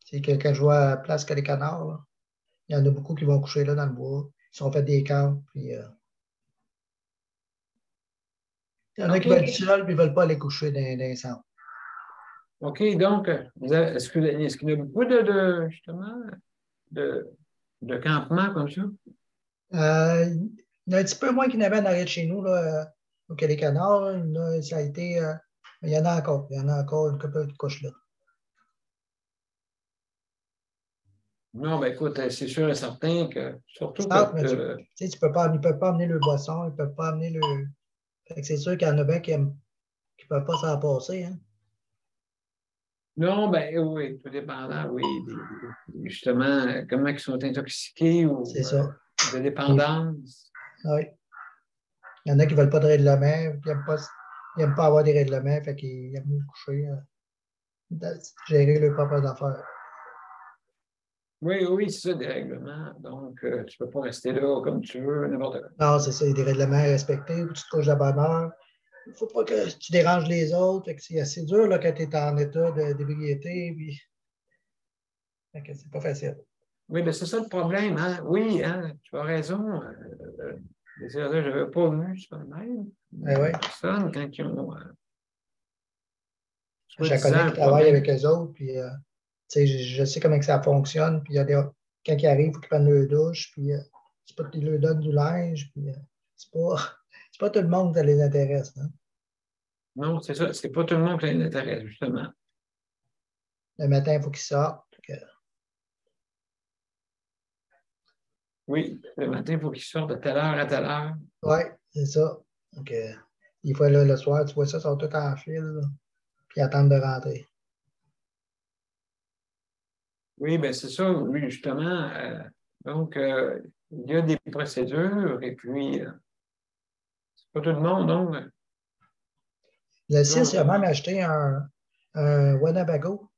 c'est quelqu'un joue à la place que les canards, là. Il y en a beaucoup qui vont coucher là dans le bois. Ils sont fait des camps, puis il y en a qui veulent être OK. seuls, puis ils ne veulent pas aller coucher dans les centres. OK, donc, est-ce qu'il y a beaucoup justement, de, de campements comme ça? Il y en a un petit peu moins qu'il y en avait en arrière de chez nous, là, au Quai des Canards. Là. Ça a été. Mais il y en a encore. Il y en a encore une couple de couches là. Non, ben écoute, c'est sûr et certain que, surtout que, Mais tu sais, ils ne peuvent pas amener le boisson, ils ne peuvent pas amener le. Fait que c'est sûr qu'il y en a bien qui ne peuvent pas s'en passer. Hein. non, ben oui, tout dépendant, oui, justement, comment ils sont intoxiqués ou C'est ça. de dépendance. Oui. Il y en a qui ne veulent pas de règlement, qui n'aiment pas avoir des règlements, fait qu'ils aiment mieux coucher, gérer leurs propres affaires. Oui, oui, c'est ça, des règlements. Donc, tu ne peux pas rester là comme tu veux, n'importe quoi. Non, c'est ça, il y a des règlements à respecter, où tu te couches à bonne heure. Il ne faut pas que tu déranges les autres. Fait que c'est assez dur là, quand tu es en état d'ébriété. Puis... Fait que c'est pas facile. Oui, ben c'est ça le problème, hein? Oui, hein, tu as raison. Je n'avais pas vu ça de même. Ouais. Personne, quand ils ont Je soi-disant connais un qui travaille problème. avec eux autres, puis je sais comment que ça fonctionne. Puis il y a quand ils arrivent, il faut qu'ils prennent leur douche, puis c'est pas qu'ils leur donnent du linge, puis c'est pas, c'est pas tout le monde que ça les intéresse. Hein. Non, c'est ça, c'est pas tout le monde qui l'intéresse, justement. Le matin, il faut qu'ils sortent. Oui, le matin, il faut qu'ils sortent de telle heure à telle heure. Oui, c'est ça. Donc, des fois, là, le soir, tu vois ça, ils sont tous en file, là, puis ils attendent de rentrer. Oui, bien, c'est ça, oui, justement. Donc, il y a des procédures, et puis, c'est pas tout le monde, donc. Le 6, il a même acheté un Winnebago,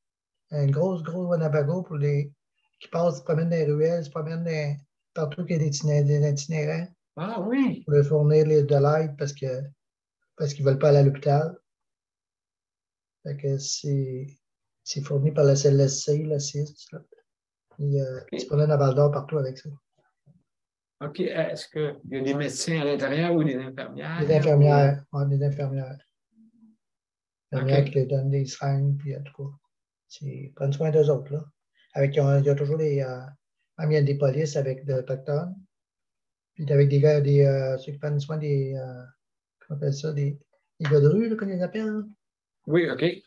une grosse Winnebago pour les qui passent, se promènent dans les ruelles, se promènent partout qu'il y a des itinérants. Ah oui! Pour leur fournir de l'aide parce qu'ils ne veulent pas aller à l'hôpital. Fait que c'est fourni par la CLSC, la CIS. Ils se promènent à Val-d'Or partout avec ça. OK. Est-ce qu'il y a des médecins à l'intérieur ou des infirmières? Des infirmières. Des infirmières. Infirmières OK. qui leur donnent des seringues, puis en tout cas. Ils prennent soin d'eux autres, là. Il y a toujours des. Même il y a des polices avec des autochtones. Puis avec des gars, ceux qui prennent soin des. Comment on appelle ça? Des gars de rue, là, qu'on les appelle. Là. Oui, OK. Ils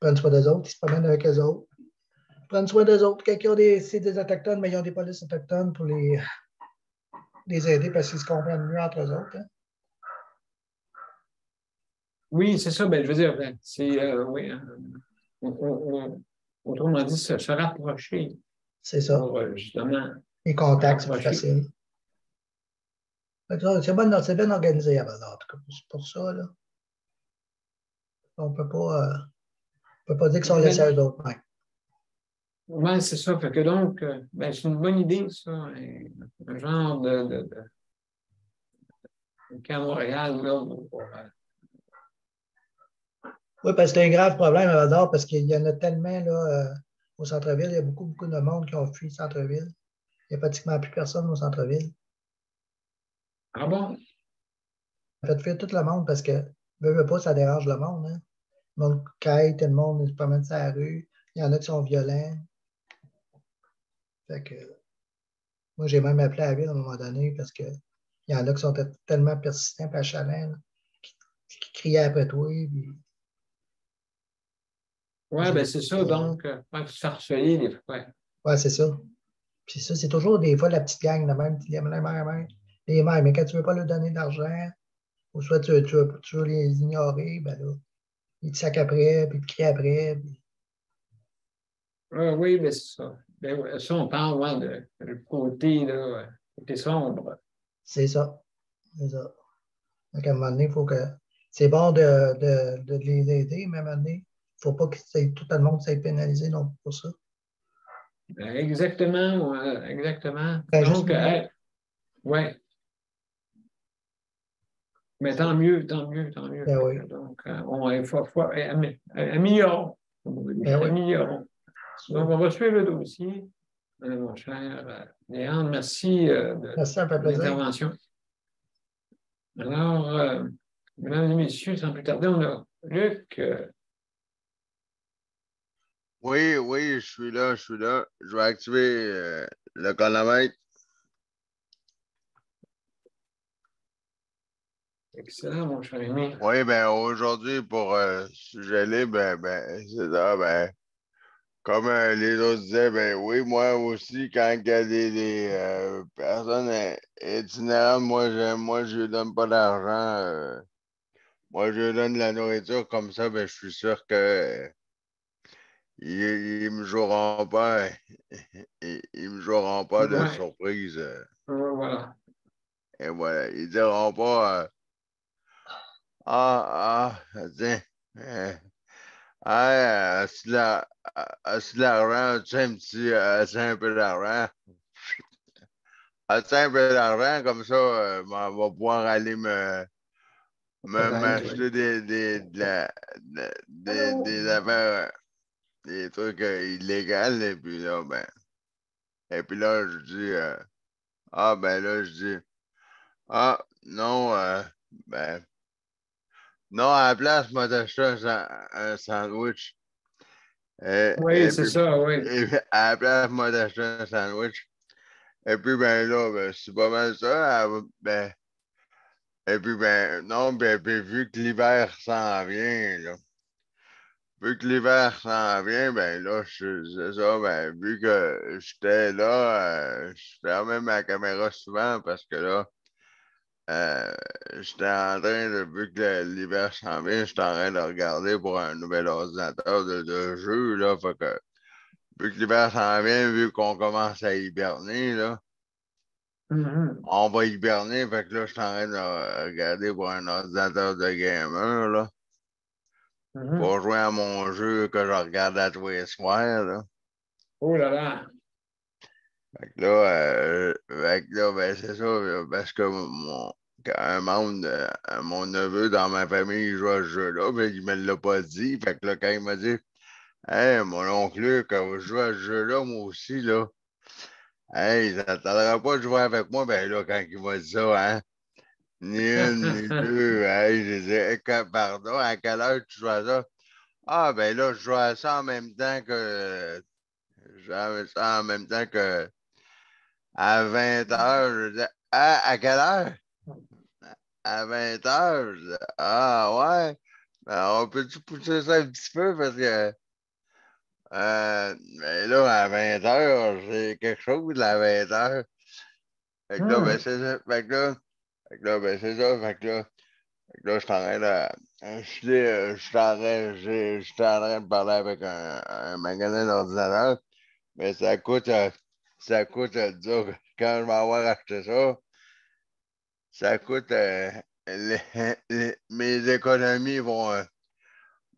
prennent soin d'eux autres, ils se promènent avec eux autres. Ils prennent soin d'eux autres. Quand c'est des autochtones, mais ils ont des polices autochtones pour les aider parce qu'ils se comprennent mieux entre eux autres. Hein. Oui, c'est ça. Ben, je veux dire, ben, c'est, oui, autrement dit, se rapprocher. C'est ça. Pour, justement. Les contacts, c'est plus facile. C'est bien organisé à Val-d'Or, en tout cas. Pour ça, là. On ne peut pas dire qu'ils sont laissés à eux autres. Oui, c'est ça. Fait que donc, ben, c'est une bonne idée, ça. Un genre de qu'à Montréal, là. Oui, parce que c'est un grave problème à Val-d'Or parce qu'il y en a tellement là, au centre-ville. Il y a beaucoup de monde qui ont fui le centre-ville. Il n'y a pratiquement plus personne au centre-ville. Ah bon? Ça fait fuir tout le monde parce que, veut pas, ça dérange le monde. Hein? Le monde caille, tout le monde se promène sur la rue. Il y en a qui sont violents. Fait que, moi, j'ai même appelé la ville à un moment donné parce que il y en a qui sont tellement persistants et achalants, là, qui criaient après toi. Puis Oui, ben c'est ça, donc, ouais, se faire harceler, des fois. ouais, c'est ça. Puis ça, c'est toujours des fois la petite gang, la même, les mères, les mères. Mais quand tu ne veux pas leur donner d'argent, ou soit tu veux les ignorer, ben là, ils te sacent après, puis ils te crient après. Puis Oui, ben c'est ça. Ben, ouais, ça, on parle ouais, de côté, là, côté sombre. c'est ça. C'est ça. Donc, à un moment donné, il faut que. C'est bon de les aider, mais à un moment donné, il ne faut pas que tout le monde soit pénalisé non plus pour ça. Ben, exactement, ouais, exactement. Ben, juste Donc, mieux. ouais. Mais tant mieux, tant mieux, tant mieux. Ben oui. Donc, il faut améliorons. Ben oui. Améliorons. Donc, on va suivre le dossier, mon cher Léandre. Merci Merci, ça me fait de plaisir. l'intervention. Alors, mesdames et messieurs, sans plus tarder, on a Luc. Oui, oui, je suis là, je suis là. Je vais activer le chronomètre. Excellent, mon cher ami. Oui, ben aujourd'hui, pour ce sujet-là, c'est ça, comme les autres disaient, ben oui, moi aussi, quand il y a des personnes itinérantes, moi, je lui donne pas d'argent. Moi, je lui donne de la nourriture, comme ça, ben, je suis sûr que ils me joueront pas, ils me joueront pas de Ouais, surprise. voilà. Et voilà, ils diront pas tiens, euh, as-tu de l'argent, as-tu un peu d'argent? As-tu un peu d'argent, comme ça, on va pouvoir aller Peut-être, oui. m'acheter des affaires, des trucs illégaux, et puis là, je dis, là, je dis, non, ben, non, à la place, moi, t'acheter un sandwich. Oui, c'est ça, oui. Et puis, à la place, moi, d'acheter un sandwich. Et puis, ben là, c'est pas mal ça. Et puis, ben, non, puis, vu que l'hiver s'en vient, là, vu que l'hiver s'en vient, ben là, c'est ça, ben, vu que j'étais là, je fermais ma caméra souvent parce que là, j'étais en train de, vu que l'hiver s'en vient, j'étais en train de regarder pour un nouvel ordinateur de jeu, là, fait que, vu que l'hiver s'en vient, vu qu'on commence à hiberner, là, Mhm. on va hiberner, fait que là, je suis en train de regarder pour un ordinateur de gamer, là, Mhm. pour jouer à mon jeu que je regarde à tous les soirs, là. Oh là là. Fait que là, ben, c'est ça, parce que un membre de mon neveu dans ma famille, il joue à ce jeu-là, mais il me l'a pas dit. Fait que là, quand il m'a dit, hey, mon oncle, quand je joue à ce jeu-là, moi aussi, là, hey, ça t'attendra pas de jouer avec moi, ben là, quand il m'a dit ça, hein, ni une, ni deux, hey, j'ai dit, hey, pardon, à quelle heure tu joues à ça? Ah, ben là, je joue à ça en même temps que, je joue à ça en même temps que, à 20 heures, je dis, ah, à quelle heure? À 20 heures. Je dis, ah, ouais. Ben, on peut-tu pousser ça un petit peu parce que, mais là, à 20 heures, j'ai quelque chose à 20 heures. Fait que là, ben, Hmm. c'est ça. Fait que là, ben, c'est ça. Fait que là, je suis en train de, je suis en train de parler avec un magasin d'ordinateur, mais ça coûte, disons, quand je vais avoir acheté ça, ça coûte, mes économies vont,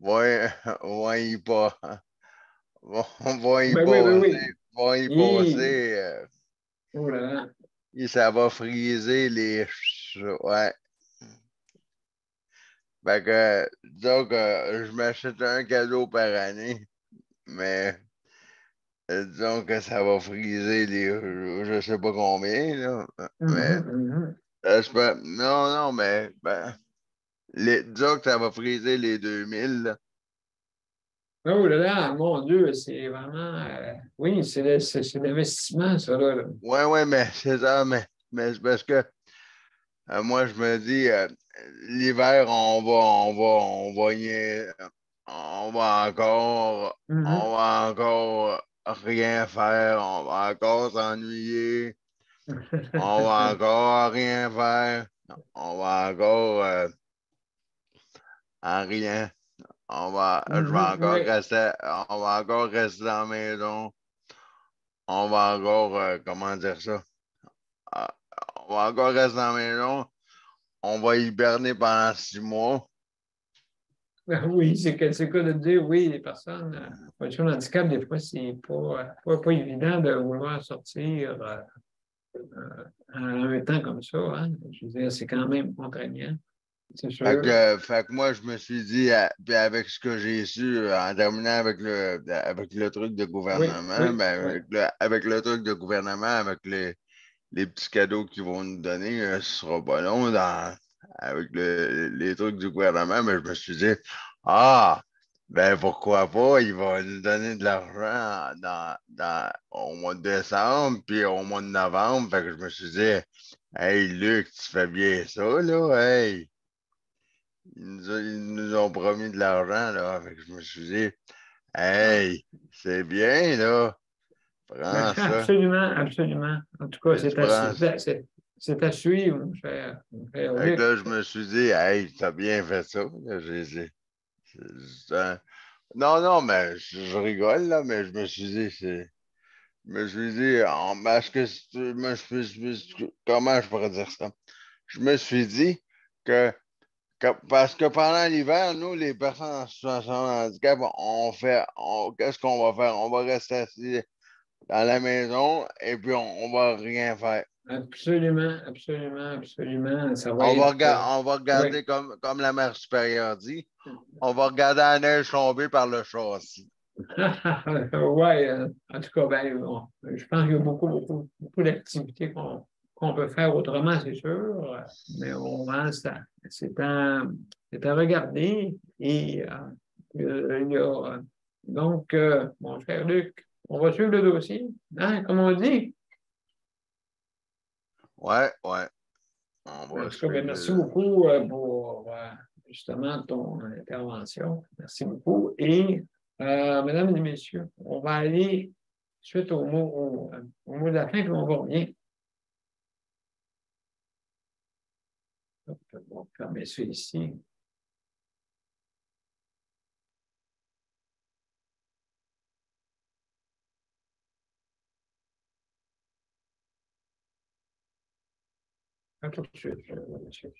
vont y pas, vont y Ben oui, ben passer, oui. vont y Et, passer, oh là là. et ça va friser ouais. Fait que, disons que je m'achète un cadeau par année, mais disons que ça va friser je sais pas combien, là, mais Mhm, mhm. Non, non, mais disons que ça va friser les 2000. Là. Oh là là, mon Dieu, c'est vraiment. Oui, c'est l'investissement, ça, là. Ouais, ouais, mais c'est ça, mais c'est parce que moi, je me dis, l'hiver, on va encore rien faire, on va encore s'ennuyer, on va encore rien faire, on va encore en rien. Oui. On va encore rester dans la maison. On va encore, comment dire ça? Ah, on va encore rester dans la maison. On va hiberner pendant 6 mois. Oui, c'est le cas de dire, oui, les personnes en position de handicap, des fois, c'est pas évident de vouloir sortir en un temps comme ça. Hein. Je veux dire, c'est quand même contraignant, c'est sûr. Fait que moi, je me suis dit, puis avec ce que j'ai su, en terminant avec le truc de Oui, gouvernement, oui, oui. avec le truc de gouvernement, avec les petits cadeaux qu'ils vont nous donner, ce sera pas long avec les trucs du gouvernement, mais je me suis dit, ah, ben pourquoi pas, il va nous donner de l'argent au mois de décembre, puis au mois de novembre. Fait que je me suis dit, hey Luc, tu fais bien ça, là, hey. Ils nous ont promis de l'argent, là. Fait que je me suis dit, hey, c'est bien, là. Prends ça. Absolument, absolument. En tout cas, Tu prends ça. c'est à suivre, mon cher Fait que Luc. là, je me suis dit, hey, t'as bien fait ça. Là. Non, non, mais je rigole, là, mais je me suis dit, je me suis dit, parce que comment je pourrais dire ça? Je me suis dit parce que pendant l'hiver, nous, les personnes en situation de handicap, qu'est-ce qu'on va faire? On va rester assis dans la maison et puis on va rien faire. Absolument, absolument, absolument. Ça va être. On va Oui. regarder comme la mère supérieure dit, on va regarder la neige tomber par le châssis. Oui, en tout cas, ben, je pense qu'il y a beaucoup d'activités qu'on peut faire autrement, c'est sûr, mais au moins, c'est à regarder. Et il y a, donc, mon cher Luc, on va suivre le dossier, hein, comme on dit. Ouais, ouais. En tout cas, ben, merci beaucoup pour justement ton intervention. Merci beaucoup. Et mesdames et messieurs, on va aller suite au mot de la fin, puis on va revenir. Hop, on va fermer ça ici. À tout de suite, monsieur.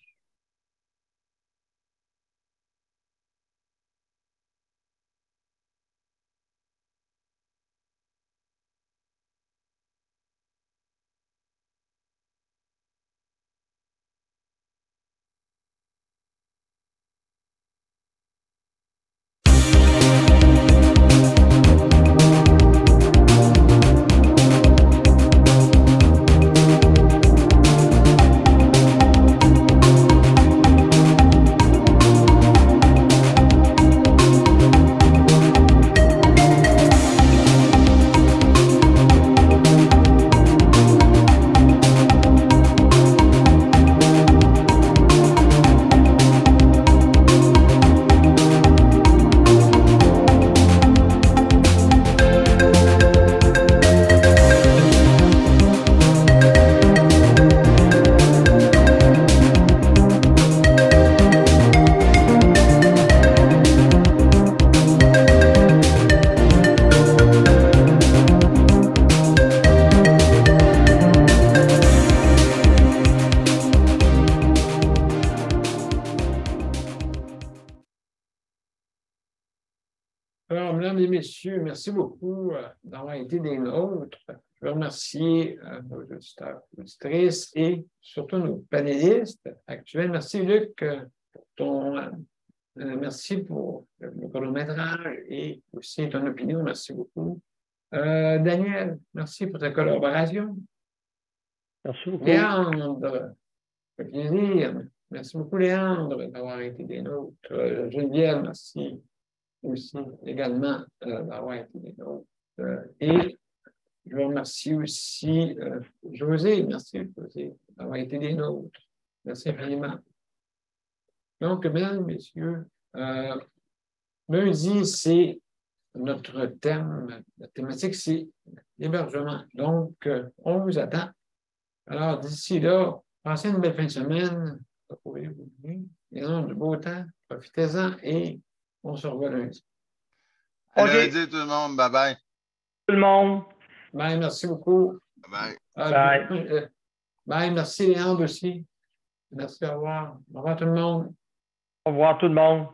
Alors, mesdames et messieurs, merci beaucoup d'avoir été des nôtres. Je veux remercier nos auditeurs, auditrices et surtout nos panélistes actuels. Merci, Luc, pour merci pour le chronométrage et aussi ton opinion. Merci beaucoup. Daniel, merci pour ta collaboration. Merci beaucoup. Léandre, fait plaisir. Merci beaucoup, Léandre, d'avoir été des nôtres. Geneviève, merci aussi également d'avoir été des nôtres. Et je remercie aussi José. Merci, José, d'avoir été des nôtres. Merci infiniment. Donc, mesdames et messieurs, lundi, c'est notre thème. La thématique, c'est l'hébergement. Donc, on vous attend. Alors, d'ici là, passez une belle fin de semaine. Reposez-vous bien. Il y a du beau temps. Profitez-en et on se revoit lundi. À lundi, tout le monde. Bye-bye. Tout le monde. Bye, merci beaucoup. Bye. Bye. Bye, merci Léandre aussi. Merci, au revoir. Au revoir tout le monde. Au revoir tout le monde.